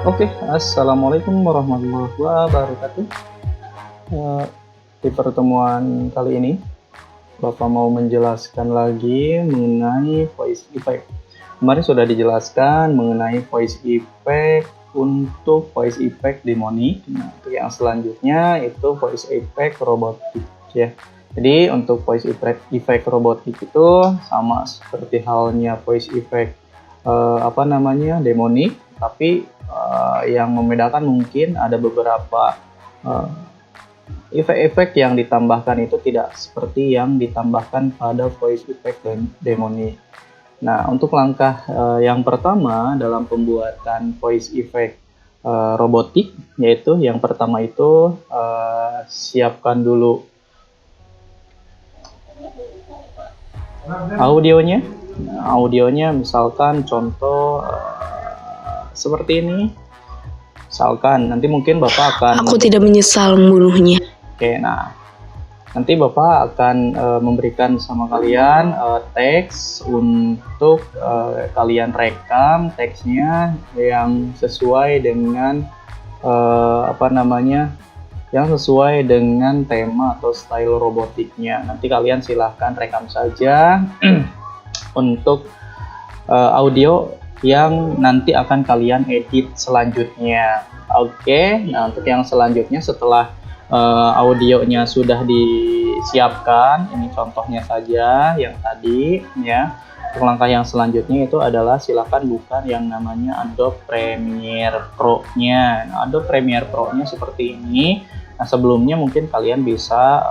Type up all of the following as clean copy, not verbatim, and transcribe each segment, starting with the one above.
Oke, assalamualaikum warahmatullahi wabarakatuh. Eh, Di pertemuan kali ini, Bapak mau menjelaskan lagi mengenai voice effect. Kemarin sudah dijelaskan mengenai voice effect untuk voice effect demonic. Nah, untuk yang selanjutnya itu voice effect robotik ya. Jadi untuk voice effect robotik itu sama seperti halnya voice effect demonic, tapi yang membedakan mungkin ada beberapa uh, efek-efek yang ditambahkan itu tidak seperti yang ditambahkan pada voice effect demonic. Nah, untuk langkah yang pertama dalam pembuatan voice effect robotik, yaitu yang pertama itu siapkan dulu audionya. Nah, audionya misalkan contoh seperti ini. Misalkan nanti mungkin Bapak akan... Aku tidak menyesal membunuhnya. Oke, nah nanti Bapak akan memberikan sama kalian teks untuk kalian rekam teksnya yang sesuai dengan yang sesuai dengan tema atau style robotiknya. Nanti kalian silahkan rekam saja untuk audio yang nanti akan kalian edit selanjutnya. Oke, nah untuk yang selanjutnya setelah audionya sudah disiapkan, ini contohnya saja yang tadi ya. Untuk langkah yang selanjutnya itu adalah silakan buka yang namanya Adobe Premiere Pro-nya. Nah, Adobe Premiere Pro-nya seperti ini. Nah, sebelumnya mungkin kalian bisa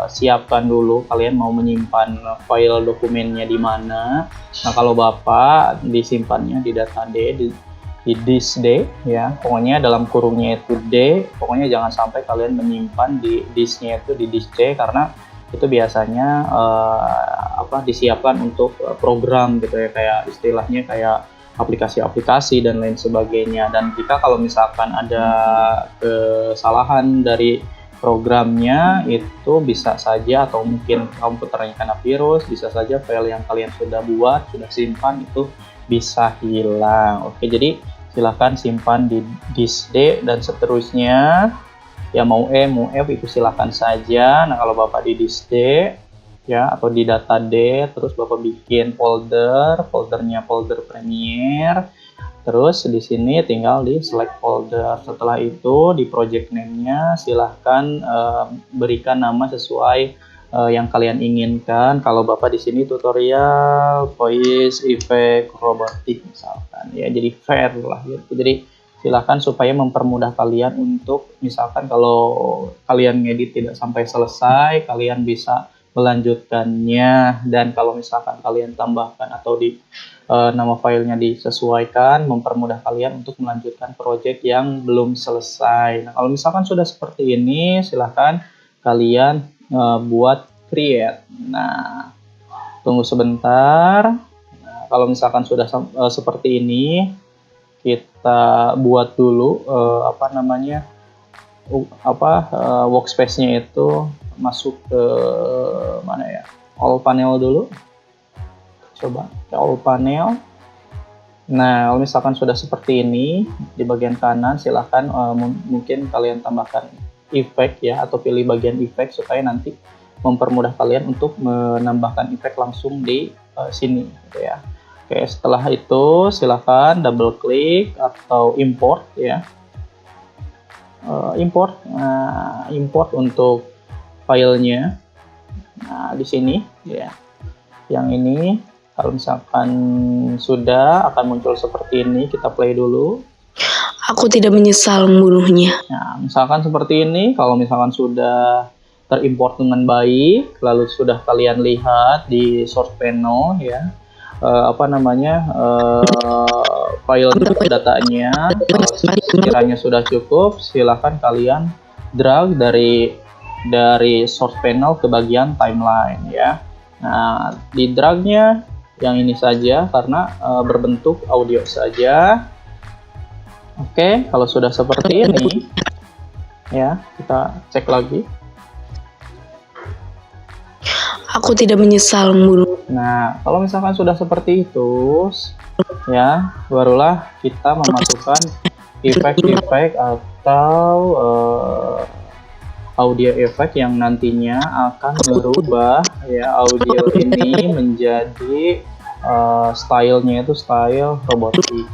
siapkan dulu kalian mau menyimpan file dokumennya di mana. Nah, kalau Bapak disimpannya di data D, di disk D ya, pokoknya dalam kurungnya itu D, pokoknya jangan sampai kalian menyimpan di disknya itu di disk C, karena itu biasanya disiapkan untuk program gitu ya, kayak istilahnya kayak aplikasi-aplikasi dan lain sebagainya. Dan jika kalau misalkan ada kesalahan dari programnya, itu bisa saja, atau mungkin komputernya kena virus, bisa saja file yang kalian sudah buat, sudah simpan itu bisa hilang. Oke, jadi silahkan simpan di disk D dan seterusnya. Ya mau E, mau F itu silahkan saja. Nah, kalau Bapak di disk D ya atau di data D, terus Bapak bikin foldernya folder Premiere. Terus di sini tinggal di select folder. Setelah itu di project name-nya silahkan berikan nama sesuai yang kalian inginkan. Kalau Bapak di sini tutorial voice effect robotik misalkan ya, jadi fair lah gitu. Jadi silahkan supaya mempermudah kalian untuk misalkan kalau kalian ngedit tidak sampai selesai, kalian bisa melanjutkannya. Dan kalau misalkan kalian tambahkan atau di nama filenya disesuaikan, mempermudah kalian untuk melanjutkan project yang belum selesai. Nah, kalau misalkan sudah seperti ini, silahkan kalian buat create. Nah, tunggu sebentar. Nah, kalau misalkan sudah seperti ini, kita buat dulu workspace-nya itu masuk ke mana ya, all panel dulu. Coba ke all panel. Nah, kalau misalkan sudah seperti ini, di bagian kanan silahkan mungkin kalian tambahkan efek ya, atau pilih bagian efek supaya nanti mempermudah kalian untuk menambahkan efek langsung di sini gitu ya. Oke, setelah itu silahkan double klik atau import ya. Import untuk filenya. Nah, di sini ya. Yang ini kalau misalkan sudah akan muncul seperti ini, kita play dulu. Aku tidak menyesal membunuhnya. Nah, misalkan seperti ini, kalau misalkan sudah terimport dengan baik, lalu sudah kalian lihat di source panel ya. File datanya sekiranya sudah cukup, silahkan kalian drag dari source panel ke bagian timeline ya. Nah, di dragnya yang ini saja karena berbentuk audio saja. Oke, kalau sudah seperti ini ya, kita cek lagi. Aku tidak menyesal membunuh. Nah, kalau misalkan sudah seperti itu, ya, barulah kita memasukkan efek-efek atau audio efek yang nantinya akan merubah ya audio ini menjadi stylenya itu style robotik.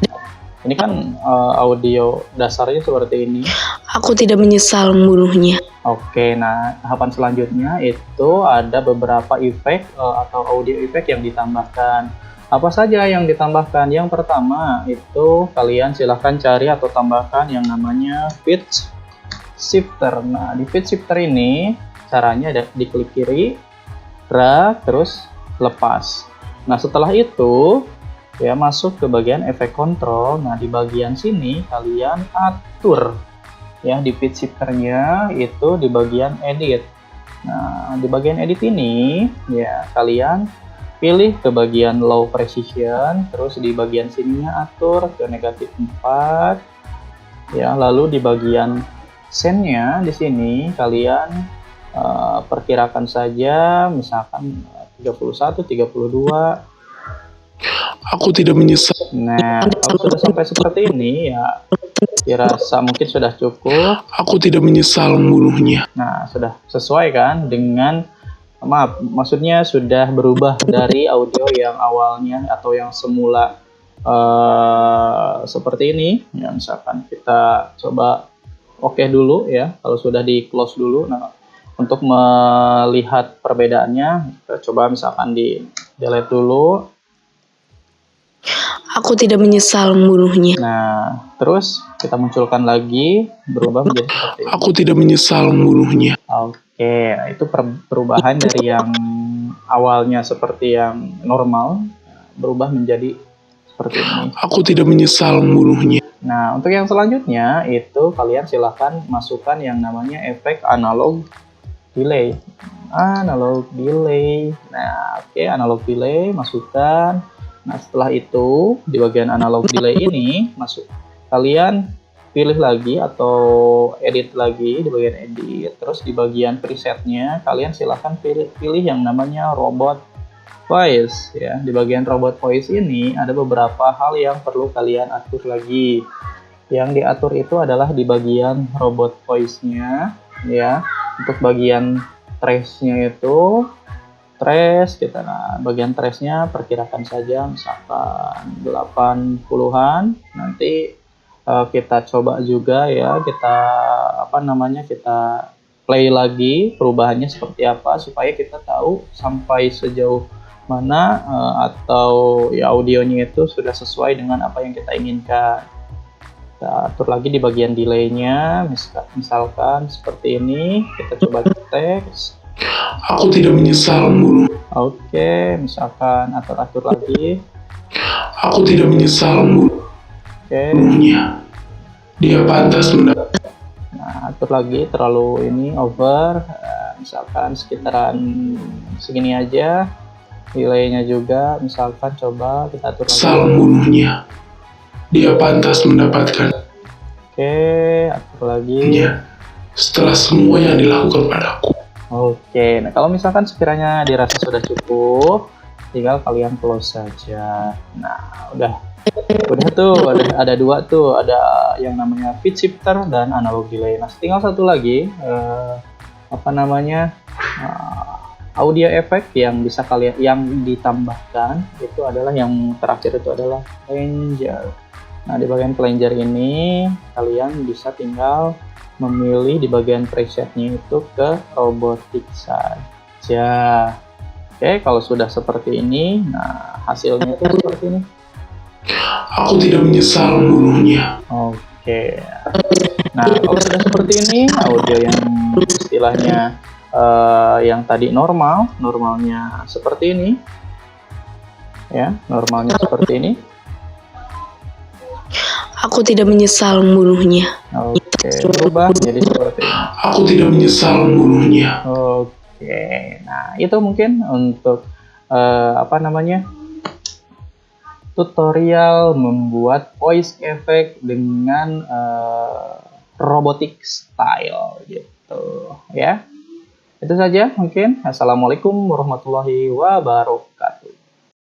Ini kan audio dasarnya seperti ini. Aku tidak menyesal membunuhnya. Oke, nah tahapan selanjutnya itu ada beberapa efek atau audio efek yang ditambahkan. Apa saja yang ditambahkan? Yang pertama itu kalian silahkan cari atau tambahkan yang namanya pitch shifter. Nah, di pitch shifter ini caranya ada diklik kiri, drag, terus lepas. Nah, setelah itu ya masuk ke bagian efek kontrol. Nah, di bagian sini kalian atur ya di pitch shifternya itu di bagian edit. Nah, di bagian edit ini ya kalian pilih ke bagian low precision, terus di bagian sininya atur ke negatif 4 ya, lalu di bagian sendnya di sini kalian perkirakan saja misalkan 31, 32. Aku tidak menyesal. Nah, kalau sudah sampai seperti ini ya dirasa mungkin sudah cukup. Aku tidak menyesal membunuhnya. Nah, sudah sesuai kan dengan, maaf, maksudnya sudah berubah dari audio yang awalnya atau yang semula seperti ini. Ya, misalkan kita coba oke dulu ya, kalau sudah di close dulu. Nah, untuk melihat perbedaannya, kita coba misalkan di delete dulu. Aku tidak menyesal membunuhnya. Nah, terus kita munculkan lagi, berubah menjadi seperti ini. Aku tidak menyesal membunuhnya. Oke, nah itu perubahan dari yang awalnya seperti yang normal, berubah menjadi seperti ini. Aku tidak menyesal membunuhnya. Nah, untuk yang selanjutnya itu kalian silahkan masukkan yang namanya efek analog delay. Analog delay. Nah, oke, analog delay masukkan. Nah, setelah itu di bagian analog delay ini kalian pilih lagi atau edit lagi di bagian edit, terus di bagian presetnya kalian silahkan pilih yang namanya robot voice ya. Di bagian robot voice ini ada beberapa hal yang perlu kalian atur lagi. Yang diatur itu adalah di bagian robot voice-nya ya. Untuk bagian trace-nya itu kita, nah bagian trace-nya perkirakan saja misalkan 80-an. Nanti kita coba juga ya, kita play lagi perubahannya seperti apa supaya kita tahu sampai sejauh mana atau ya audionya itu sudah sesuai dengan apa yang kita inginkan. Kita atur lagi di bagian delay-nya, misalkan seperti ini. Kita coba teks. Aku tidak menyesal membunuh. Oke, misalkan atur lagi. Aku tidak menyesal membunuhnya. Dia pantas mendapat. Nah, atur lagi, terlalu ini over. Misalkan sekitaran segini aja. Delay-nya juga, misalkan coba kita atur lagi. Menyesal membunuhnya. Dia pantas mendapatkan. Oke, atur lagi. Ya, setelah semua yang dilakukan padaku. Oke, nah kalau misalkan sekiranya dirasa sudah cukup, tinggal kalian close saja. Nah, udah tuh, ada dua tuh, ada yang namanya pitch shifter dan analog delay. Nah, tinggal satu lagi, audio effect yang bisa yang ditambahkan itu adalah yang terakhir, itu adalah flanger. Nah, di bagian flanger ini kalian bisa tinggal memilih di bagian presetnya itu ke robotik saja. Oke, kalau sudah seperti ini, nah hasilnya itu seperti ini. Aku tidak menyesal membunuhnya. Oke, nah kalau sudah seperti ini, audio yang istilahnya yang tadi normalnya seperti ini, ya, normalnya seperti ini. Aku tidak menyesal membunuhnya. Oke, berubah jadi seperti ini. Aku tidak menyesal membunuhnya. Oke, nah itu mungkin untuk tutorial membuat voice effect dengan robotic style gitu ya. Itu saja mungkin. Assalamualaikum warahmatullahi wabarakatuh.